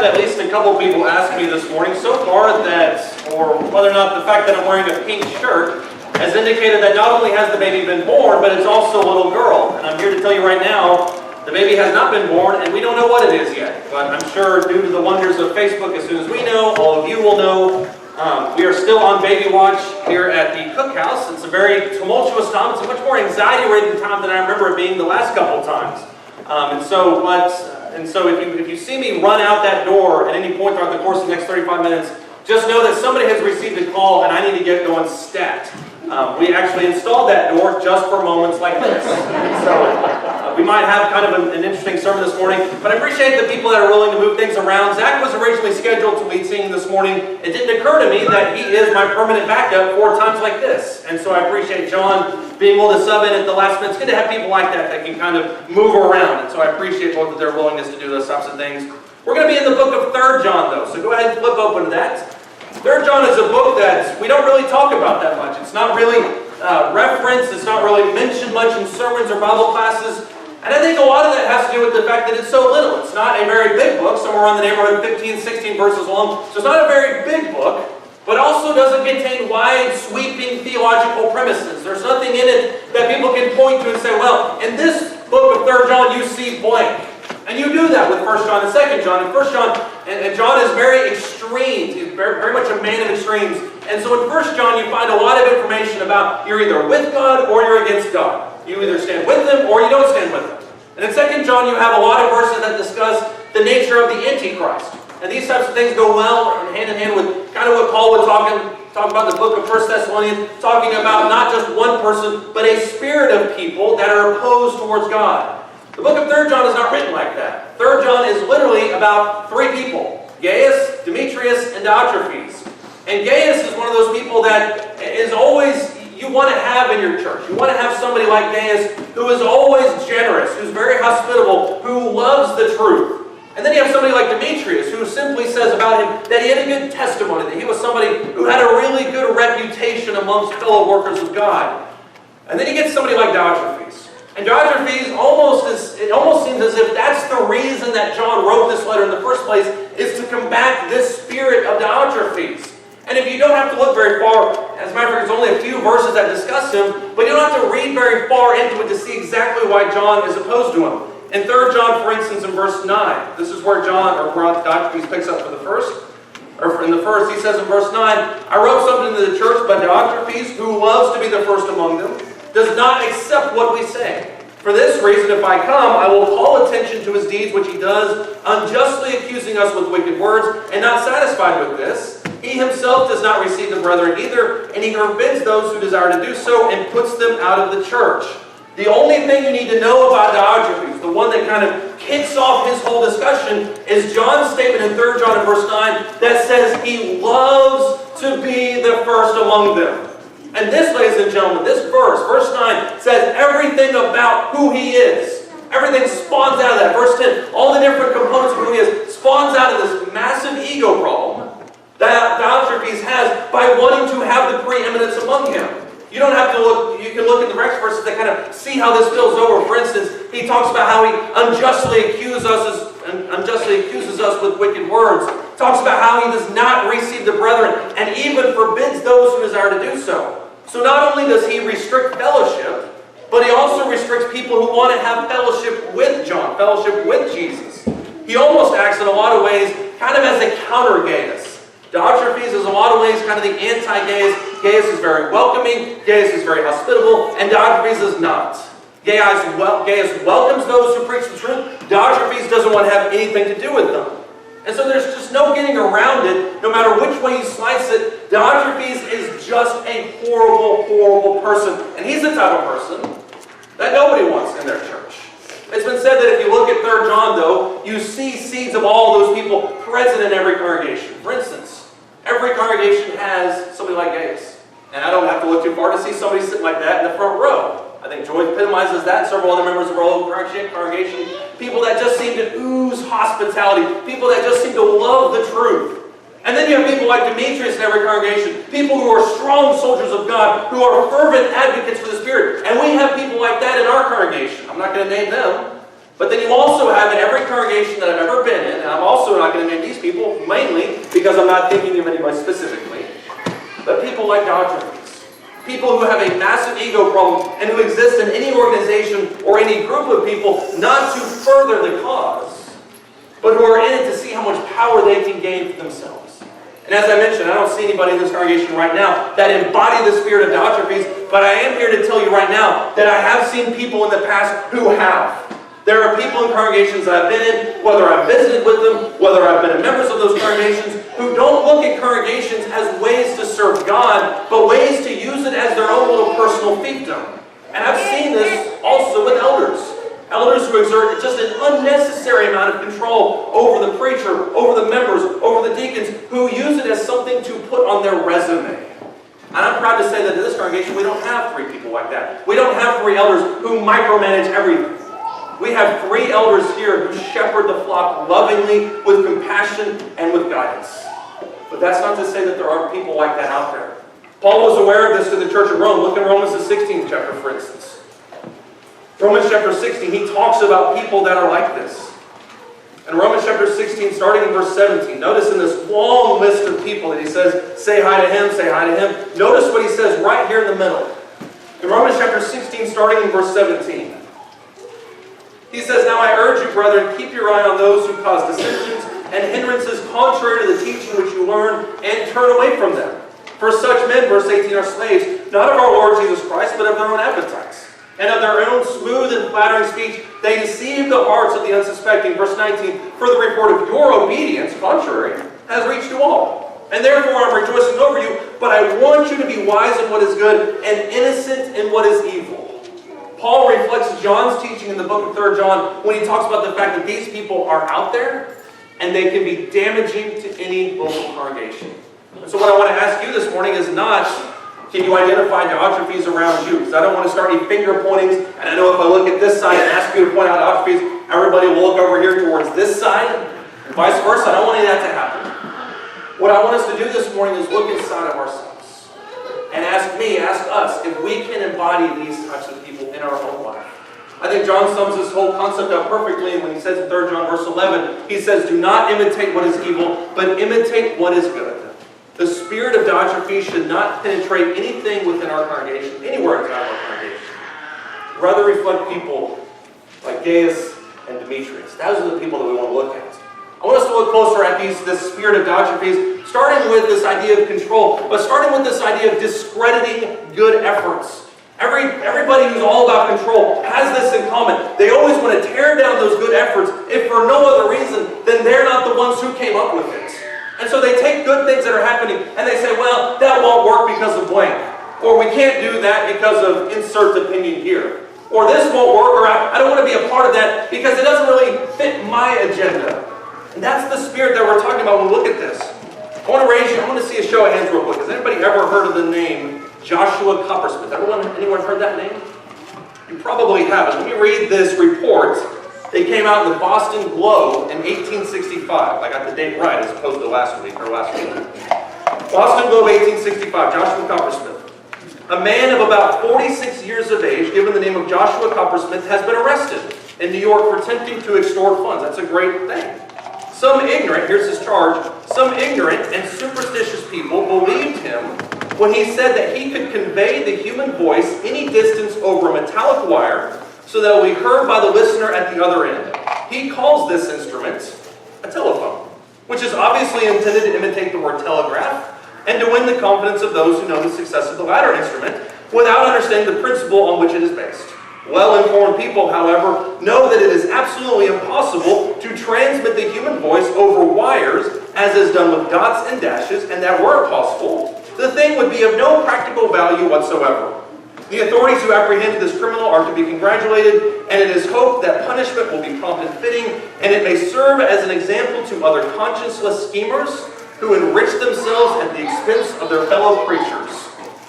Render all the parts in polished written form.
at least a couple people asked me this morning so far that, or whether or not the fact that I'm wearing a pink shirt has indicated that not only has the baby been born, but it's also a little girl. And I'm here to tell you right now, the baby has not been born, and we don't know what it is yet. But I'm sure due to the wonders of Facebook, as soon as we know, all of you will know. We are still on baby watch here at the cookhouse. It's a very tumultuous time. It's a much more anxiety-ridden time than I remember it being the last couple of times. And so if you see me run out that door at any point throughout the course of the next 35 minutes, just know that somebody has received a call and I need to get going stat. We actually installed that door just for moments like this. So we might have kind of an interesting sermon this morning, but I appreciate the people that are willing to move things around. Zach was originally scheduled to lead singing this morning. It didn't occur to me that he is my permanent backup for times like this. And so I appreciate John being able to sub in at the last minute. It's good to have people like that can kind of move around. And so I appreciate both of their willingness to do those types of things. We're going to be in the book of 3 John though, so go ahead and flip open to that. 3 John is a book that we don't really talk about that much. It's not really referenced. It's not really mentioned much in sermons or Bible classes. And I think a lot of that has to do with the fact that it's so little. It's not a very big book, somewhere around the neighborhood of 15, 16 verses long. So it's not a very big book, but also doesn't contain wide, sweeping theological premises. There's nothing in it that people can point to and say, well, in this book of 3 John, you see blank. And you do that with 1 John and 2 John. And 1 John, and John is very extreme. He's very much a man of extremes. And so in 1 John, you find a lot of information about you're either with God or you're against God. You either stand with Him or you don't stand with Him. And in 2 John, you have a lot of verses that discuss the nature of the Antichrist. And these types of things go well hand in hand with kind of what Paul would talk about in the book of 1 Thessalonians, talking about not just one person, but a spirit of people that are opposed towards God. The book of 3 John is not written like that. 3 John is literally about 3 people: Gaius, Demetrius, and Diotre. And Gaius is one of those people that is always, you want to have in your church. You want to have somebody like Gaius who is always generous, who's very hospitable, who loves the truth. And then you have somebody like Demetrius who simply says about him that he had a good testimony, that he was somebody who had a really good reputation amongst fellow workers of God. And then you get somebody like Diotre. And Diotre it almost seems as if that's the reason that John wrote this letter in the first place, is to combat this spirit of Diotre. And if you don't have to look very far, as a matter of fact, there's only a few verses that discuss him, but you don't have to read very far into it to see exactly why John is opposed to him. In 3 John, for instance, in verse 9, this is where Diotre picks up for the first. Or in the first, he says in verse 9, I wrote something to the church, but Diotre, who loves to be the first among them, does not accept what we say. For this reason, if I come, I will call attention to his deeds, which he does, unjustly accusing us with wicked words, and not satisfied with this. He himself does not receive the brethren either, and he forbids those who desire to do so, and puts them out of the church. The only thing you need to know about Diotre, the one that kind of kicks off his whole discussion, is John's statement in 3 John in verse 9 that says he loves to be the first among them. And this, ladies and gentlemen, this verse 9, says everything about who he is. Everything spawns out of that. Verse 10, all the different components of who he is, spawns out of this massive ego problem that Diotre has by wanting to have the preeminence among him. You don't have to look, you can look at the next verses to kind of see how this spills over. For instance, he talks about how he unjustly accuses us with wicked words. Talks about how he does not receive the brethren and even forbids those who desire to do so. So not only does he restrict fellowship, but he also restricts people who want to have fellowship with John, fellowship with Jesus. He almost acts in a lot of ways kind of as a counter-Gaius. Diotre is in a lot of ways kind of the anti-Gaius. Gaius is very welcoming, Gaius is very hospitable, and Diotre is not. Gaius welcomes those who preach the truth. Diotre doesn't want to have anything to do with them. And so there's just no getting around it, no matter which way you slice it. Diotre is just a horrible, horrible person. And he's the type of person that nobody wants in their church. It's been said that if you look at 3 John, though, you see seeds of all those people present in every congregation. For instance, every congregation has somebody like Gaius. And I don't have to look too far to see somebody sitting like that in the front row. I think Joy epitomizes that. Several other members of our local congregation. People that just seem to ooze hospitality. People that just seem to love the truth. And then you have people like Demetrius in every congregation. People who are strong soldiers of God, who are fervent advocates for the Spirit. And we have people like that in our congregation. I'm not going to name them. But then you also have in every congregation that I've ever been in, and I'm also not going to name these people, mainly because I'm not thinking of anybody specifically, but people like Diotre. People who have a massive ego problem and who exist in any organization or any group of people not to further the cause, but who are in it to see how much power they can gain for themselves. And as I mentioned, I don't see anybody in this congregation right now that embody the spirit of Diotre, but I am here to tell you right now that I have seen people in the past who have. There are people in congregations that I've been in, whether I've visited with them, whether I've been members of those congregations, who don't look at congregations as ways to serve God, but ways to use it as their own little personal fiefdom. And I've seen this also with elders. Elders who exert just an unnecessary amount of control over the preacher, over the members, over the deacons, who use it as something to put on their resume. And I'm proud to say that in this congregation we don't have 3 people like that. We don't have 3 elders who micromanage everything. We have 3 elders here who shepherd the flock lovingly, with compassion, and with guidance. But that's not to say that there aren't people like that out there. Paul was aware of this to the church of Rome. Look in Romans the 16th chapter, for instance. Romans chapter 16, he talks about people that are like this. In Romans chapter 16, starting in verse 17, notice in this long list of people that he says, say hi to him, say hi to him. Notice what he says right here in the middle. In Romans chapter 16, starting in verse 17. He says, now I urge you, brethren, keep your eye on those who cause dissensions and hindrances contrary to the teaching which you learn, and turn away from them. For such men, verse 18, are slaves, not of our Lord Jesus Christ, but of their own appetites. And of their own smooth and flattering speech, they deceive the hearts of the unsuspecting. Verse 19, for the report of your obedience, contrary, has reached you all. And therefore I'm rejoicing over you, but I want you to be wise in what is good and innocent in what is evil. Paul reflects John's teaching in the book of 3 John when he talks about the fact that these people are out there and they can be damaging to any local congregation. And so what I want to ask you this morning is not, can you identify Diotres around you? Because I don't want to start any finger pointings, and I know if I look at this side and ask you to point out Diotres, everybody will look over here towards this side, and vice versa. I don't want any of that to happen. What I want us to do this morning is look inside of ourselves and ask us, if we can embody these types of people in our own life. I think John sums this whole concept up perfectly when he says in 3 John verse 11, he says, do not imitate what is evil, but imitate what is good. The spirit of Diotre should not penetrate anything within our congregation, anywhere inside our congregation. Rather reflect people like Gaius and Demetrius. Those are the people that we want to look at. I want us to look closer at this spirit of Diotre, starting with this idea of control, but starting with this idea of discrediting good efforts. Everybody who's all about control has this in common. They always want to tear down those good efforts, if for no other reason than they're not the ones who came up with it. And so they take good things that are happening and they say, well, that won't work because of blank. Or we can't do that because of insert opinion here. Or this won't work, or I don't want to be a part of that because it doesn't really fit my agenda. And that's the spirit that we're talking about when we look at this. I want to see a show of hands real quick. Has anybody ever heard of the name Joshua Coppersmith? Anyone heard that name? You probably haven't. Let me read this report. They came out in the Boston Globe in 1865. I got the date right as opposed to last week. Boston Globe, 1865, Joshua Coppersmith. A man of about 46 years of age, given the name of Joshua Coppersmith, has been arrested in New York for attempting to extort funds. That's a great thing. Here's his charge, some ignorant and superstitious people believed him when he said that he could convey the human voice any distance over a metallic wire so that it will be heard by the listener at the other end. He calls this instrument a telephone, which is obviously intended to imitate the word telegraph and to win the confidence of those who know the success of the latter instrument without understanding the principle on which it is based. Well-informed people, however, know that it is absolutely impossible to transmit the human voice over wires as is done with dots and dashes, and that were it possible, the thing would be of no practical value whatsoever. The authorities who apprehended this criminal are to be congratulated, and it is hoped that punishment will be prompt and fitting, and it may serve as an example to other conscienceless schemers who enrich themselves at the expense of their fellow creatures.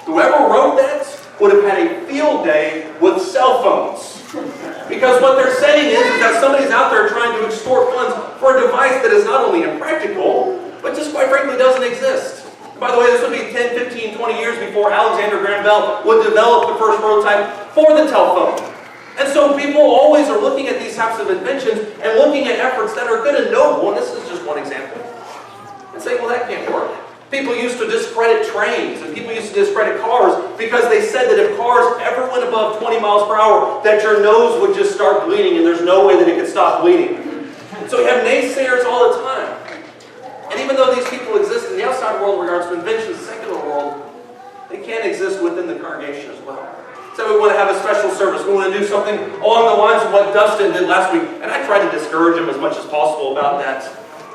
Whoever wrote that would have had a field day with cell phones. Because what they're saying is that somebody's out there trying to extort funds for a device that is not only impractical, but just quite frankly doesn't exist. By the way, this would be 10, 15, 20 years before Alexander Graham Bell would develop the first prototype for the telephone. And so people always are looking at these types of inventions and looking at efforts that are good and noble, and this is just one example, and saying, well, that can't work. People used to discredit trains, and people used to discredit cars because they said that if cars ever went above 20 miles per hour, that your nose would just start bleeding, and there's no way that it could stop bleeding. So we have naysayers all the time. And even though these people exist in the outside world in regards to inventions, the secular world, they can exist within the congregation as well. So we want to have a special service. We want to do something along the lines of what Dustin did last week. And I tried to discourage him as much as possible about that.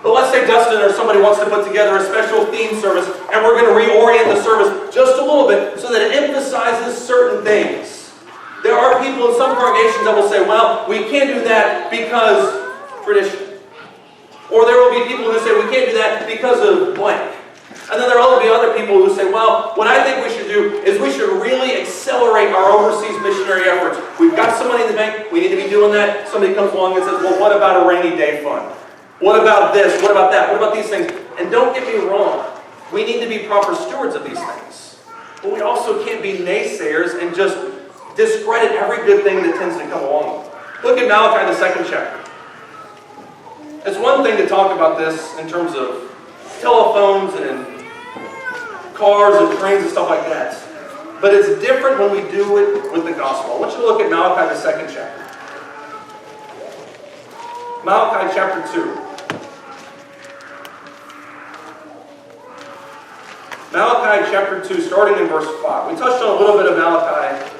But let's say Dustin or somebody wants to put together a special theme service, and we're going to reorient the service just a little bit so that it emphasizes certain things. There are people in some congregations that will say, well, we can't do that because tradition. Or there will be people who say, we can't do that because of blank. And then there will be other people who say, well, what I think we should do is we should really accelerate our overseas missionary efforts. We've got some money in the bank. We need to be doing that. Somebody comes along and says, well, what about a rainy day fund? What about this? What about that? What about these things? And don't get me wrong. We need to be proper stewards of these things. But we also can't be naysayers and just discredit every good thing that tends to come along. Look at Malachi, the 2nd chapter. It's one thing to talk about this in terms of telephones and cars and trains and stuff like that. But it's different when we do it with the gospel. I want you to look at Malachi, the 2nd chapter. Malachi chapter 2. Malachi chapter 2, starting in verse 5. We touched on a little bit of Malachi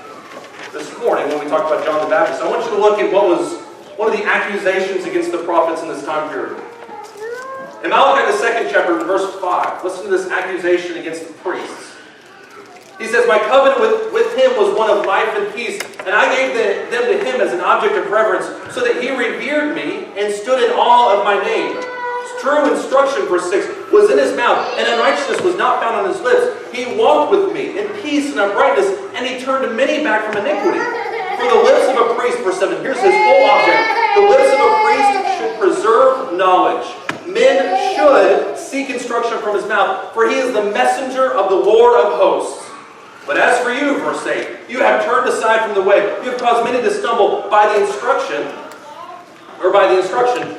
this morning when we talked about John the Baptist. I want you to look at what was one of the accusations against the prophets in this time period. In Malachi the 2nd chapter, verse 5, listen to this accusation against the priests. He says, my covenant with him was one of life and peace, and I gave them to him as an object of reverence, so that he revered me and stood in awe of my name. True instruction, verse 6, was in his mouth, and unrighteousness was not found on his lips. He walked with me in peace and uprightness, and he turned many back from iniquity. For the lips of a priest, verse 7, here's his whole object. The lips of a priest should preserve knowledge. Men should seek instruction from his mouth, for he is the messenger of the Lord of hosts. But as for you, verse 8, you have turned aside from the way. You have caused many to stumble by the instruction,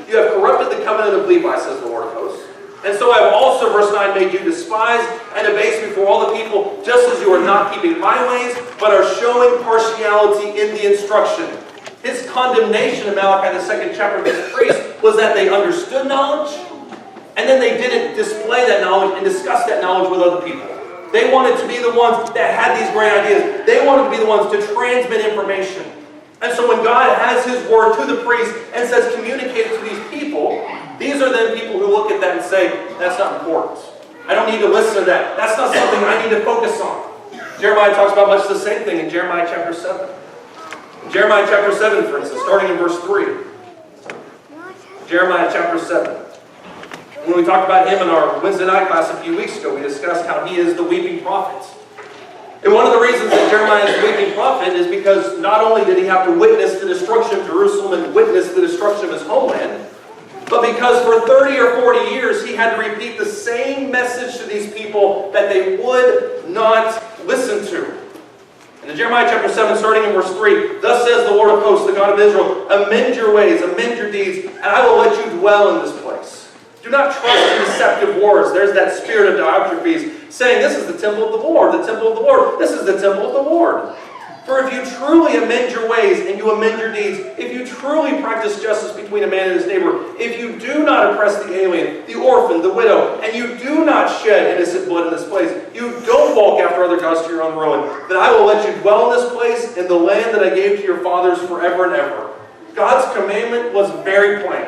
you have corrupted the covenant of Levi, says the Lord of hosts. And so I have also, verse 9, made you despised and abased before all the people, just as you are not keeping my ways, but are showing partiality in the instruction. His condemnation in Malachi, the 2nd chapter of his priests, was that they understood knowledge, and then they didn't display that knowledge and discuss that knowledge with other people. They wanted to be the ones that had these great ideas. They wanted to be the ones to transmit information. And so when God has his word to the priest and says, communicate it to these people, these are then people who look at that and say, that's not important. I don't need to listen to that. That's not something I need to focus on. Jeremiah talks about much the same thing in Jeremiah chapter 7. In Jeremiah chapter 7, for instance, starting in verse 3. Jeremiah chapter 7. When we talked about him in our Wednesday night class a few weeks ago, we discussed how he is the weeping prophet. And one of the reasons that Jeremiah is the weeping prophet is because not only did he have to witness the destruction of Jerusalem and witness the destruction of his homeland, but because for 30 or 40 years he had to repeat the same message to these people that they would not listen to. And in Jeremiah chapter 7, starting in verse 3, thus says the Lord of hosts, the God of Israel, amend your ways, amend your deeds, and I will let you dwell in this place. Do not trust in deceptive words. There's that spirit of Diotre saying, this is the temple of the Lord, the temple of the Lord. This is the temple of the Lord. For if you truly amend your ways and you amend your deeds, if you truly practice justice between a man and his neighbor, if you do not oppress the alien, the orphan, the widow, and you do not shed innocent blood in this place, you don't walk after other gods to your own ruin, then I will let you dwell in this place, in the land that I gave to your fathers forever and ever. God's commandment was very plain.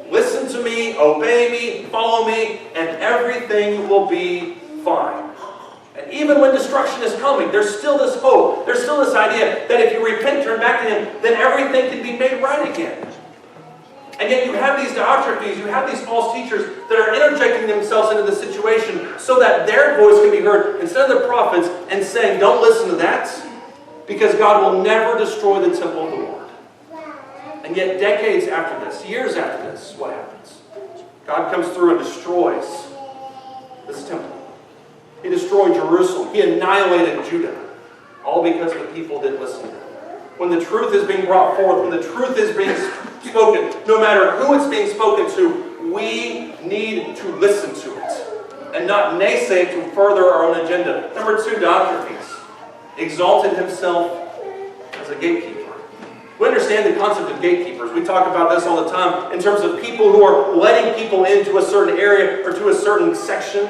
Listen to me, obey me, follow me, and everything will be fine. And even when destruction is coming, there's still this hope. There's still this idea that if you repent, turn back to him, then everything can be made right again. And yet you have these Diotres, you have these false teachers that are interjecting themselves into the situation so that their voice can be heard instead of the prophets and saying, don't listen to that, because God will never destroy the temple of the Lord. And yet decades after this, years after this, what happens? God comes through and destroys this temple. He destroyed Jerusalem. He annihilated Judah. All because the people didn't listen to him. when the truth is being brought forth, when the truth is being spoken, no matter who it's being spoken to, we need to listen to it and not naysay it to further our own agenda. Number 2, Diotre exalted himself as a gatekeeper. We understand the concept of gatekeepers. We talk about this all the time in terms of people who are letting people into a certain area or to a certain section.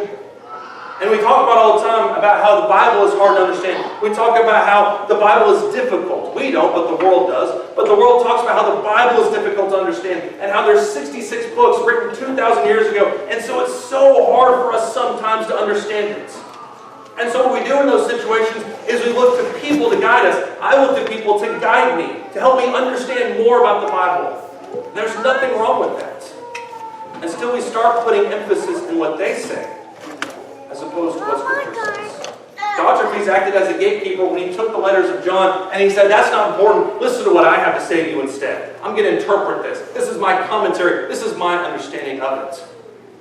And we talk about all the time about how the Bible is hard to understand. We talk about how the Bible is difficult. We don't, but the world does. But the world talks about how the Bible is difficult to understand and how there's 66 books written 2,000 years ago. And so it's so hard for us sometimes to understand it. And so what we do in those situations is we look to people to guide us. I look to people to guide me, to help me understand more about the Bible. There's nothing wrong with that. Until we start putting emphasis in what they say, as opposed to what Scripture says. Diotre acted as a gatekeeper when he took the letters of John and he said, that's not important. Listen to what I have to say to you instead. I'm going to interpret this. This is my commentary. This is my understanding of it.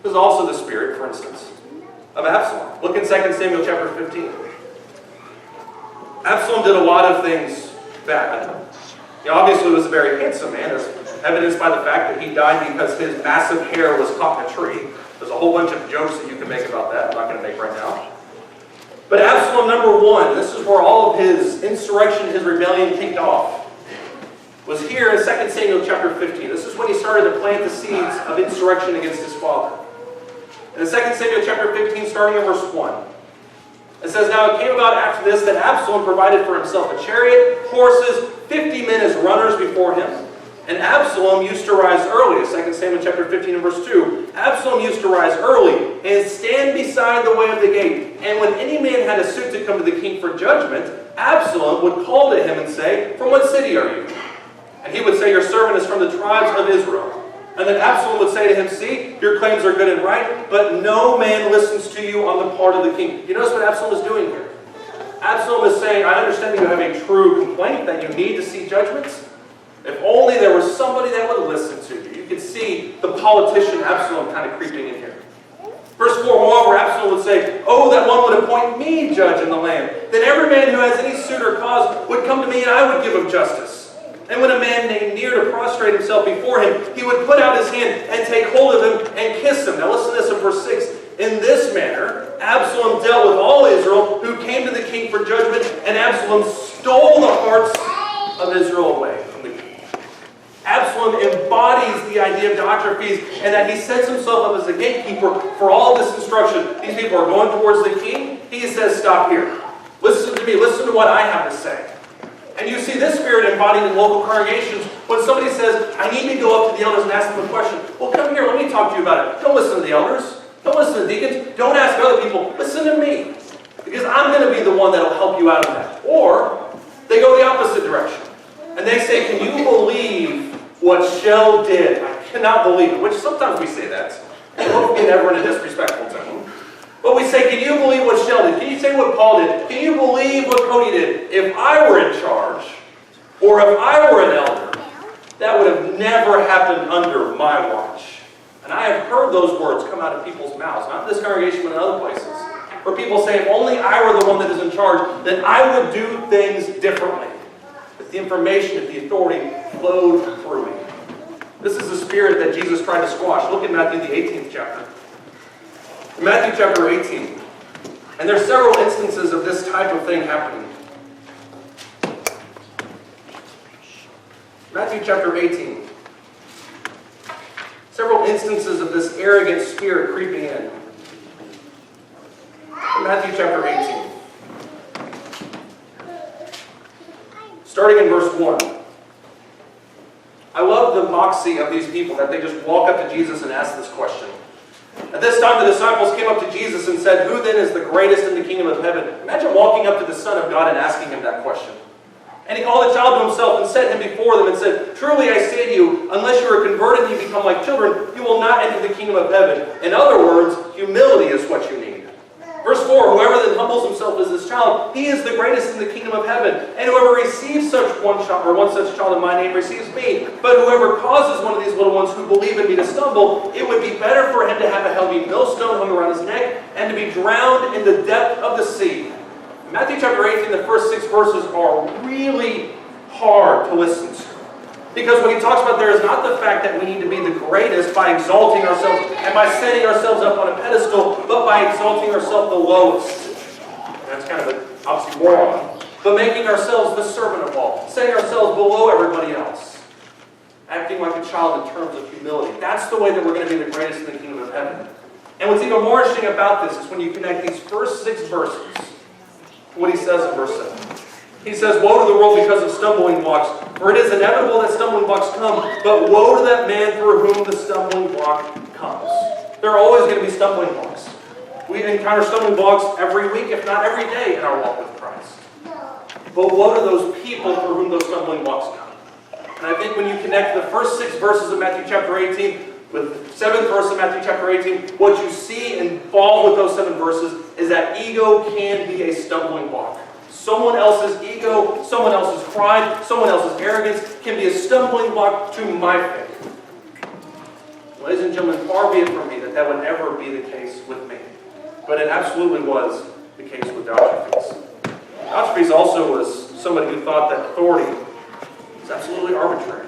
This is also the spirit, for instance, of Absalom. Look in 2 Samuel chapter 15. Absalom did a lot of things bad. He obviously was a very handsome man, as evidenced by the fact that he died because his massive hair was caught in a tree. There's a whole bunch of jokes that you can make about that. I'm not going to make right now. But Absalom, number 1, this is where all of his insurrection, his rebellion kicked off, was here in 2 Samuel chapter 15. This is when he started to plant the seeds of insurrection against his father. In 2 Samuel chapter 15, starting in verse 1, it says, Now it came about after this that Absalom provided for himself a chariot, horses, 50 men as runners before him. And Absalom used to rise early. 2 Samuel chapter 15 and verse 2. Absalom used to rise early and stand beside the way of the gate. And when any man had a suit to come to the king for judgment, Absalom would call to him and say, From what city are you? And he would say, Your servant is from the tribes of Israel. And then Absalom would say to him, See, your claims are good and right, but no man listens to you on the part of the king. You notice what Absalom is doing here? Absalom is saying, I understand that you have a true complaint, that you need to see judgments. If only there was somebody that would listen to you. You could see the politician Absalom kind of creeping in here. Verse 4, moreover, Absalom would say, Oh, that one would appoint me judge in the land. Then every man who has any suit or cause would come to me, and I would give him justice. And when a man came near to prostrate himself before him, he would put out his hand and take hold of him and kiss him. Now listen to this in verse 6. In this manner, Absalom dealt with all Israel who came to the king for judgment, and Absalom stole the hearts of Israel away from the king. Absalom embodies the idea of Diotre and that he sets himself up as a gatekeeper for all this instruction. These people are going towards the king. He says, Stop here. Listen to me. Listen to what I have to say. And you see this spirit embodied in local congregations when somebody says, I need to go up to the elders and ask them a question. Well, come here. Let me talk to you about it. Don't listen to the elders. Don't listen to the deacons. Don't ask other people. Listen to me. Because I'm going to be the one that will help you out of that. Or they go the opposite direction. And they say, Can you believe what Shell did? I cannot believe it. Which sometimes we say that. We don't get ever in a disrespectful tone. But we say, Can you believe what Shell did? Can you say what Paul did? Can you believe what Cody did? If I were in charge, or if I were an elder, that would have never happened under my watch. And I have heard those words come out of people's mouths, not in this congregation, but in other places, where people say, if only I were the one that is in charge, then I would do things differently. If the information, if the authority flowed through me. This is the spirit that Jesus tried to squash. Look at Matthew, the 18th chapter. Matthew chapter 18. And there are several instances of this type of thing happening. Matthew chapter 18. Several instances of this arrogant spirit creeping in. Matthew chapter 18. Starting in verse 1. I love the moxie of these people, that they just walk up to Jesus and ask this question. At this time the disciples came up to Jesus and said, Who then is the greatest in the kingdom of heaven? Imagine walking up to the Son of God and asking him that question. And he called the child to himself and set him before them and said, Truly I say to you, unless you are converted and you become like children, you will not enter the kingdom of heaven. In other words, humility is what you need. Verse 4, Whoever then humbles himself as this child, he is the greatest in the kingdom of heaven. And whoever receives one such child in my name receives me. But whoever causes one of these little ones who believe in me to stumble, it would be better for him to have a heavy millstone hung around his neck and to be drowned in the depth of the sea. Matthew chapter 18, the first 6 verses are really hard to listen to. Because what he talks about there is not the fact that we need to be the greatest by exalting ourselves and by setting ourselves up on a pedestal, but by exalting ourselves the lowest. And that's kind of an oxymoron. But making ourselves the servant of all, setting ourselves below everybody else. Acting like a child in terms of humility. That's the way that we're going to be the greatest in the kingdom of heaven. And what's even more interesting about this is when you connect these first 6 verses to what he says in verse 7. He says, woe to the world because of stumbling blocks, for it is inevitable that stumbling blocks come, but woe to that man through whom the stumbling block comes. There are always going to be stumbling blocks. We encounter stumbling blocks every week, if not every day, in our walk with Christ. But woe to those people through whom those stumbling blocks come. And I think when you connect the first 6 verses of Matthew chapter 18 with the 7th verse of Matthew chapter 18, what you see involved with those 7 verses is that ego can be a stumbling block. Someone else's ego, someone else's pride, someone else's arrogance can be a stumbling block to my faith. Ladies and gentlemen, far be it from me that would ever be the case with me. But it absolutely was the case with Diotre. Diotre also was somebody who thought that authority is absolutely arbitrary.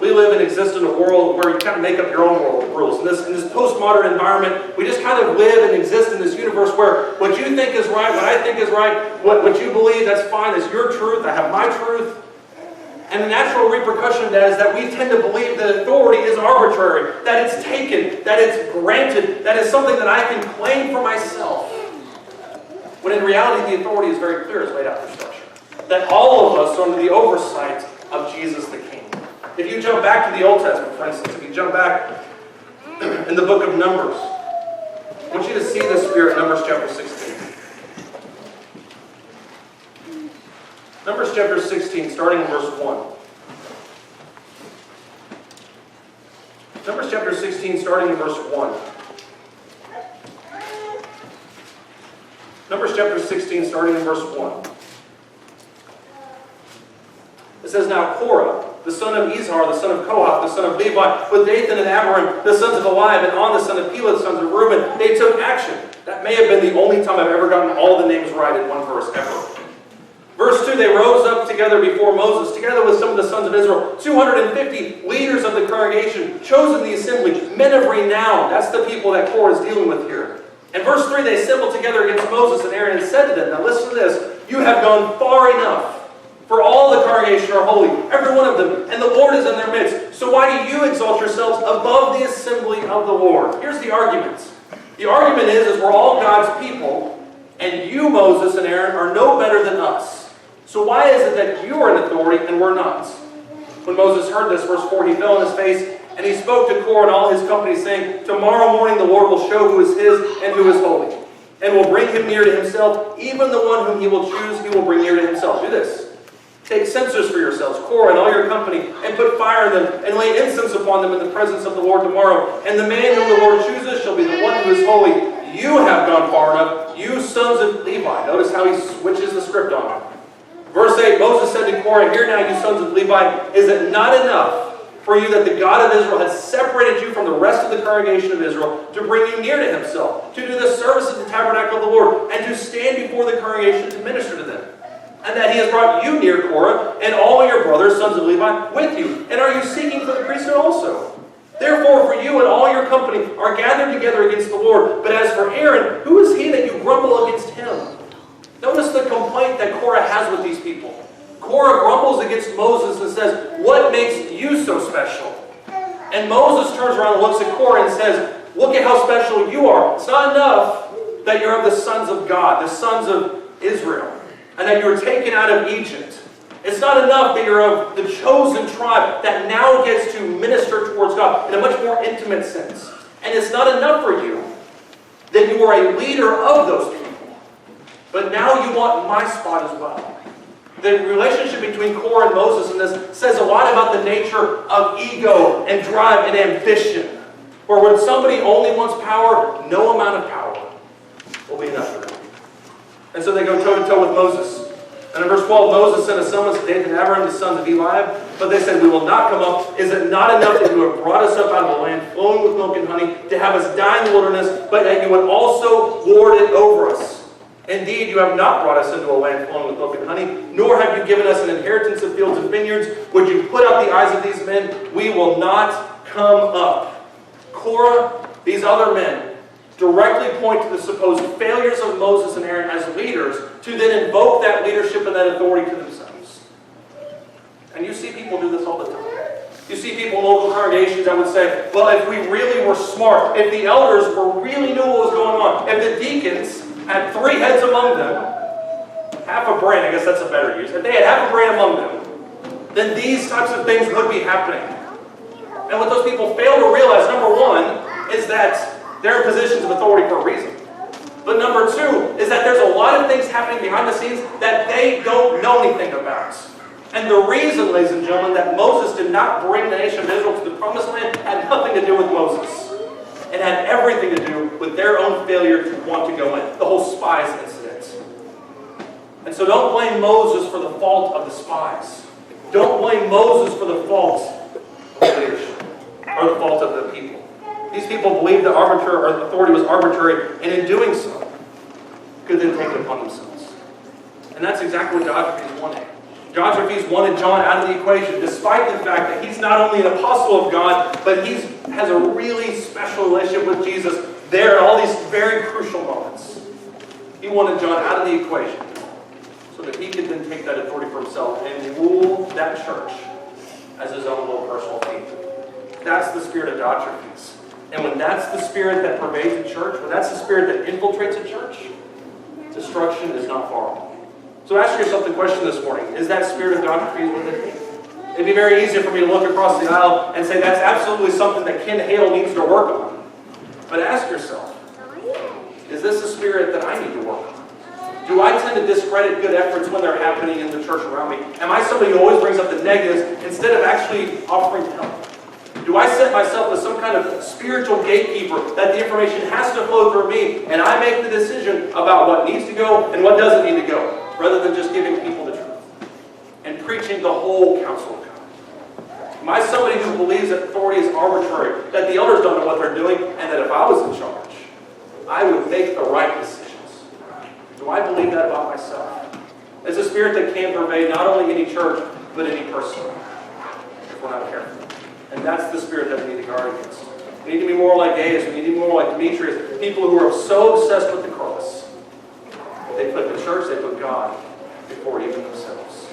We live and exist in a world where you kind of make up your own world of rules. In this postmodern environment, we just kind of live and exist in this universe where what you think is right, what I think is right, what you believe, that's fine, that's your truth, I have my truth. And the natural repercussion of that is that we tend to believe that authority is arbitrary, that it's taken, that it's granted, that it's something that I can claim for myself. When in reality, the authority is very clear, it's laid out for Scripture. That all of us are under the oversight of Jesus the King. If you jump back to the Old Testament, for instance, if you jump back in the book of Numbers, I want you to see this here in Numbers chapter 16. Numbers chapter 16, starting in verse 1. Numbers chapter 16, starting in verse 1. Numbers chapter 16, starting in verse 1. It says, now Korah, the son of Izhar, the son of Kohath, the son of Levi, with Dathan and Abiram, the sons of Eliab, and On, the son of Pelah, the sons of Reuben, they took action. That may have been the only time I've ever gotten all the names right in one verse, ever. Verse 2, they rose up together before Moses, together with some of the sons of Israel, 250 leaders of the congregation, chosen the assembly, men of renown. That's the people that Korah is dealing with here. In verse 3, they assembled together against Moses and Aaron and said to them, now listen to this, you have gone far enough. For all the congregation are holy, every one of them, and the Lord is in their midst. So why do you exalt yourselves above the assembly of the Lord? Here's the argument. The argument is we're all God's people, and you, Moses and Aaron, are no better than us. So why is it that you are in authority and we're not? When Moses heard this, verse 4, he fell on his face, and he spoke to Korah and all his company, saying, tomorrow morning the Lord will show who is his and who is holy, and will bring him near to himself. Even the one whom he will choose, he will bring near to himself. Do this. Take censers for yourselves, Korah and all your company, and put fire in them, and lay incense upon them in the presence of the Lord tomorrow. And the man whom the Lord chooses shall be the one who is holy. You have gone far enough, you sons of Levi. Notice how he switches the script on it. Verse 8, Moses said to Korah, hear now, you sons of Levi, is it not enough for you that the God of Israel has separated you from the rest of the congregation of Israel to bring you near to himself, to do the service of the tabernacle of the Lord, and to stand before the congregation to minister to them? And that he has brought you near, Korah, and all your brothers, sons of Levi, with you. And are you seeking for the priesthood also? Therefore, for you and all your company are gathered together against the Lord. But as for Aaron, who is he that you grumble against him? Notice the complaint that Korah has with these people. Korah grumbles against Moses and says, what makes you so special? And Moses turns around and looks at Korah and says, look at how special you are. It's not enough that you're of the sons of God, the sons of Israel, and that you were taken out of Egypt. It's not enough that you're of the chosen tribe that now gets to minister towards God in a much more intimate sense. And it's not enough for you that you are a leader of those people. But now you want my spot as well. The relationship between Korah and Moses in this says a lot about the nature of ego and drive and ambition. Where when somebody only wants power, no amount of power will be enough for them. And so they go toe-to-toe with Moses. And in verse 12, Moses sent a summons to Dathan and Abiram, the sons of Eliab. But they said, we will not come up. Is it not enough that you have brought us up out of the land, flowing with milk and honey, to have us die in the wilderness, but that you would also lord it over us? Indeed, you have not brought us into a land flowing with milk and honey, nor have you given us an inheritance of fields and vineyards. Would you put out the eyes of these men? We will not come up. Korah, these other men, directly point to the supposed failures of Moses and Aaron as leaders to then invoke that leadership and that authority to themselves. And you see people do this all the time. You see people in local congregations that would say, well, if we really were smart, if the elders really knew what was going on, if the deacons had 3 heads among them, half a brain, I guess that's a better use, if they had half a brain among them, then these types of things would be happening. And what those people fail to realize, number one, is that they're in positions of authority for a reason. But number two, is that there's a lot of things happening behind the scenes that they don't know anything about. And the reason, ladies and gentlemen, that Moses did not bring the nation of Israel to the promised land had nothing to do with Moses. It had everything to do with their own failure to want to go in. The whole spies incident. And so don't blame Moses for the fault of the spies. Don't blame Moses for the fault of leadership or the fault of the people. These people believed that authority was arbitrary, and in doing so, could then take it upon themselves. And that's exactly what Diotre wanted. Diotre wanted John out of the equation, despite the fact that he's not only an apostle of God, but he has a really special relationship with Jesus there at all these very crucial moments. He wanted John out of the equation so that he could then take that authority for himself and rule that church as his own little personal king. That's the spirit of Diotre. And when that's the spirit that pervades a church, when that's the spirit that infiltrates a church, destruction is not far off. So ask yourself the question this morning, is that spirit of Diotre within me? It'd be very easy for me to look across the aisle and say that's absolutely something that Ken Hale needs to work on. But ask yourself, is this a spirit that I need to work on? Do I tend to discredit good efforts when they're happening in the church around me? Am I somebody who always brings up the negatives instead of actually offering help? Do I set myself as some kind of spiritual gatekeeper that the information has to flow through me and I make the decision about what needs to go and what doesn't need to go, rather than just giving people the truth and preaching the whole counsel of God? Am I somebody who believes that authority is arbitrary, that the elders don't know what they're doing, and that if I was in charge, I would make the right decisions? Do I believe that about myself? It's a spirit that can pervade not only any church, but any person, if we're not careful. And that's the spirit that we need to guard against. We need to be more like Gaius. We need to be more like Demetrius. People who are so obsessed with the cross. They put the church, they put God before even themselves.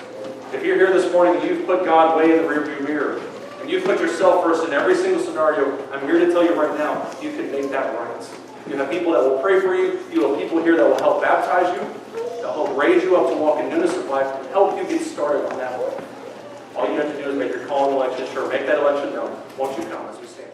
If you're here this morning and you've put God way in the rearview mirror, and you've put yourself first in every single scenario, I'm here to tell you right now, you can make that right. You have people that will pray for you. You have people here that will help baptize you. They'll help raise you up to walk in newness of life, and help you get started on that way. All you have to do is make your call and election sure. Make that election known. Won't you come as we stand?